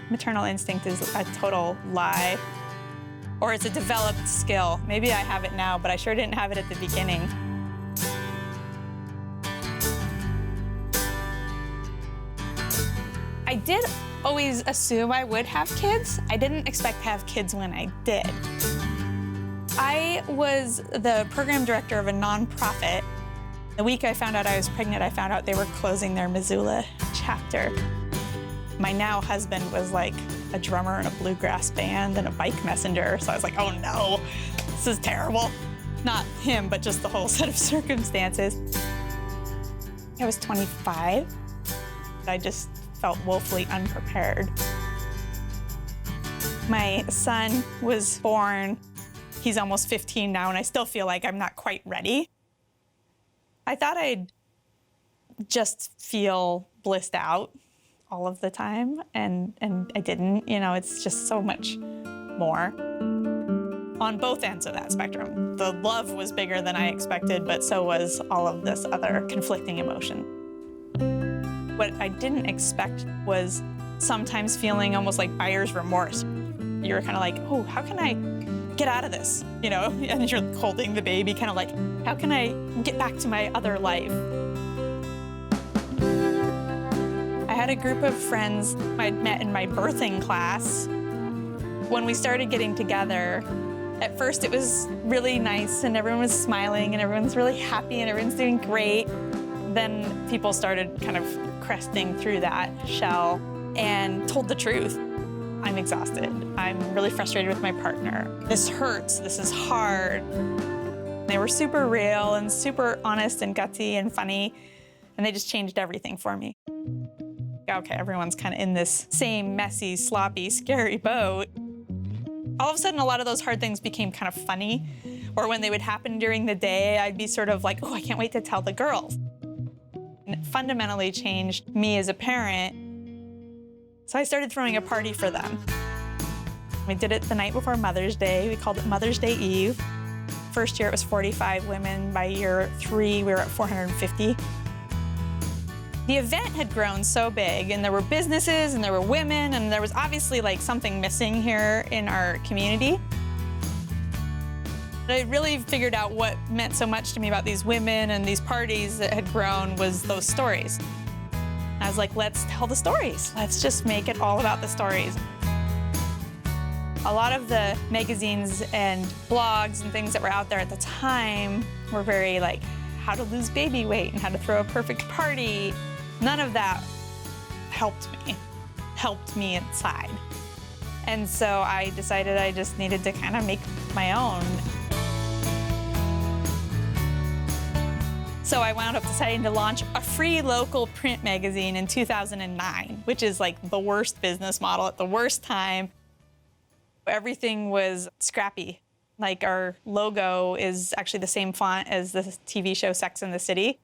maternal instinct is a total lie, or it's a developed skill. Maybe I have it now, but I sure didn't have it at the beginning. I did always assume I would have kids. I didn't expect to have kids when I did. I was the program director of a nonprofit. The week I found out I was pregnant, I found out they were closing their Missoula chapter. My now husband was like a drummer in a bluegrass band and a bike messenger, so I was like, oh no, this is terrible. Not him, but just the whole set of circumstances. I was 25. I just felt woefully unprepared. My son was born. He's almost 15 now, and I still feel like I'm not quite ready. I thought I'd just feel blissed out all of the time, and I didn't. You know, it's just so much more. On both ends of that spectrum, the love was bigger than I expected, but so was all of this other conflicting emotion. What I didn't expect was sometimes feeling almost like buyer's remorse. You were kind of like, oh, how can I get out of this? You know, and you're holding the baby, kind of like, how can I get back to my other life? I had a group of friends I'd met in my birthing class. When we started getting together, at first it was really nice and everyone was smiling and everyone's really happy and everyone's doing great. Then people started kind of cresting through that shell and told the truth. I'm exhausted. I'm really frustrated with my partner. This hurts, this is hard. They were super real and super honest and gutsy and funny, and they just changed everything for me. Okay, everyone's kind of in this same messy, sloppy, scary boat. All of a sudden, a lot of those hard things became kind of funny, or when they would happen during the day, I'd be sort of like, oh, I can't wait to tell the girls. And it fundamentally changed me as a parent. So I started throwing a party for them. We did it the night before Mother's Day. We called it Mother's Day Eve. First year it was 45 women. By year 3, we were at 450. The event had grown so big, and there were businesses, and there were women, and there was obviously like something missing here in our community. I really figured out what meant so much to me about these women and these parties that had grown was those stories. I was like, let's tell the stories. Let's just make it all about the stories. A lot of the magazines and blogs and things that were out there at the time were very like, how to lose baby weight and how to throw a perfect party. None of that helped me inside. And so I decided I just needed to kind of make my own. So I wound up deciding to launch a free local print magazine in 2009, which is like the worst business model at the worst time. Everything was scrappy. Like our logo is actually the same font as the TV show Sex and the City,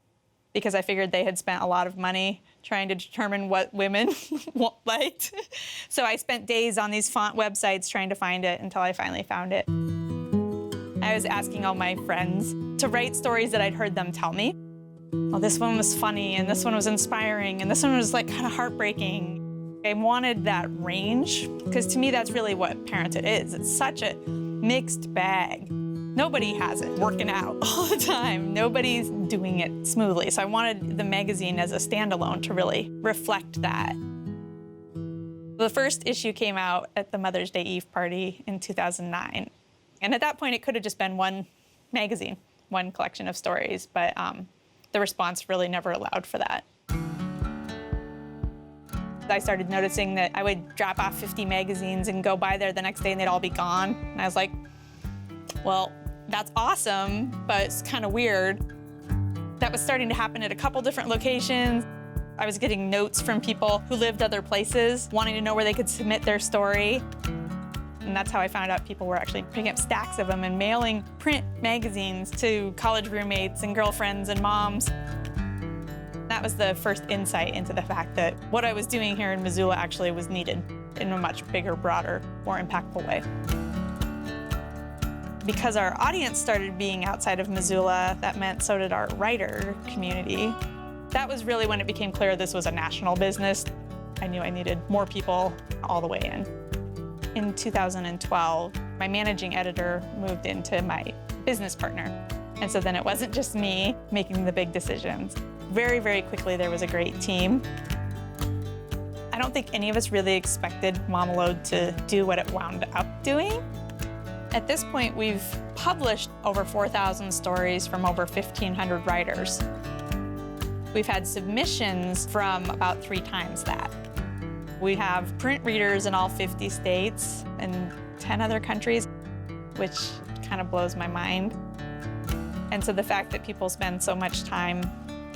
because I figured they had spent a lot of money trying to determine what women liked. So I spent days on these font websites trying to find it until I finally found it. I was asking all my friends to write stories that I'd heard them tell me. Oh, this one was funny, and this one was inspiring, and this one was like kind of heartbreaking. I wanted that range, because to me that's really what parenthood is. It's such a mixed bag. Nobody has it working out all the time. Nobody's doing it smoothly. So I wanted the magazine as a standalone to really reflect that. The first issue came out at the Mother's Day Eve party in 2009. And at that point, it could have just been one magazine, one collection of stories, but the response really never allowed for that. I started noticing that I would drop off 50 magazines and go by there the next day and they'd all be gone. And I was like, well, that's awesome, but it's kind of weird. That was starting to happen at a couple different locations. I was getting notes from people who lived other places, wanting to know where they could submit their story. And that's how I found out people were actually picking up stacks of them and mailing print magazines to college roommates and girlfriends and moms. That was the first insight into the fact that what I was doing here in Missoula actually was needed in a much bigger, broader, more impactful way. Because our audience started being outside of Missoula, that meant so did our writer community. That was really when it became clear this was a national business. I knew I needed more people all the way in. In 2012, my managing editor moved into my business partner. And so then it wasn't just me making the big decisions. Very, very quickly, there was a great team. I don't think any of us really expected Mamalode to do what it wound up doing. At this point, we've published over 4,000 stories from over 1,500 writers. We've had submissions from about 3 times that. We have print readers in all 50 states and 10 other countries, which kind of blows my mind. And so the fact that people spend so much time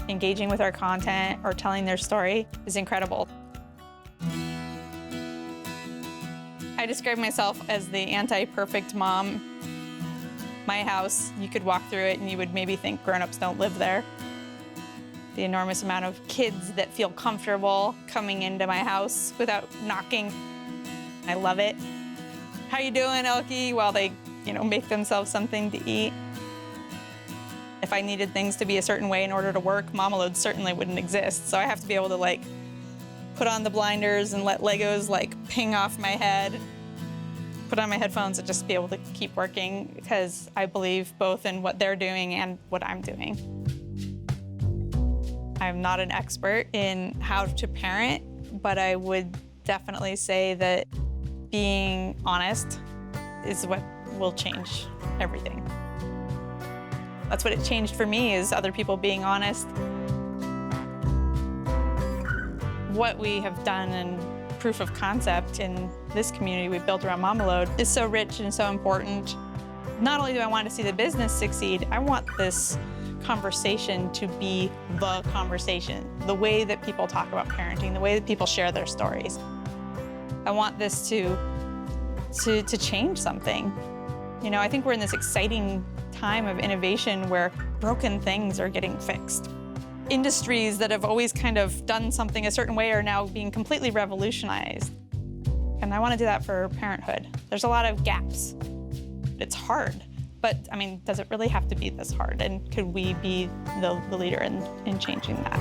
engaging with our content or telling their story is incredible. I describe myself as the anti-perfect mom. My house, you could walk through it and you would maybe think grown-ups don't live there. The enormous amount of kids that feel comfortable coming into my house without knocking. I love it. How you doing, Elke? While they, make themselves something to eat. If I needed things to be a certain way in order to work, Mamalode certainly wouldn't exist. So I have to be able to put on the blinders and let Legos ping off my head, put on my headphones and just be able to keep working because I believe both in what they're doing and what I'm doing. I'm not an expert in how to parent, but I would definitely say that being honest is what will change everything. That's what it changed for me, is other people being honest. What we have done in proof of concept in this community we've built around Mamalode is so rich and so important. Not only do I want to see the business succeed, I want this conversation to be the conversation, the way that people talk about parenting, the way that people share their stories. I want this to change something. I think we're in this exciting time of innovation where broken things are getting fixed. Industries that have always kind of done something a certain way are now being completely revolutionized. And I want to do that for parenthood. There's a lot of gaps. It's hard. But, does it really have to be this hard? And could we be the leader in changing that?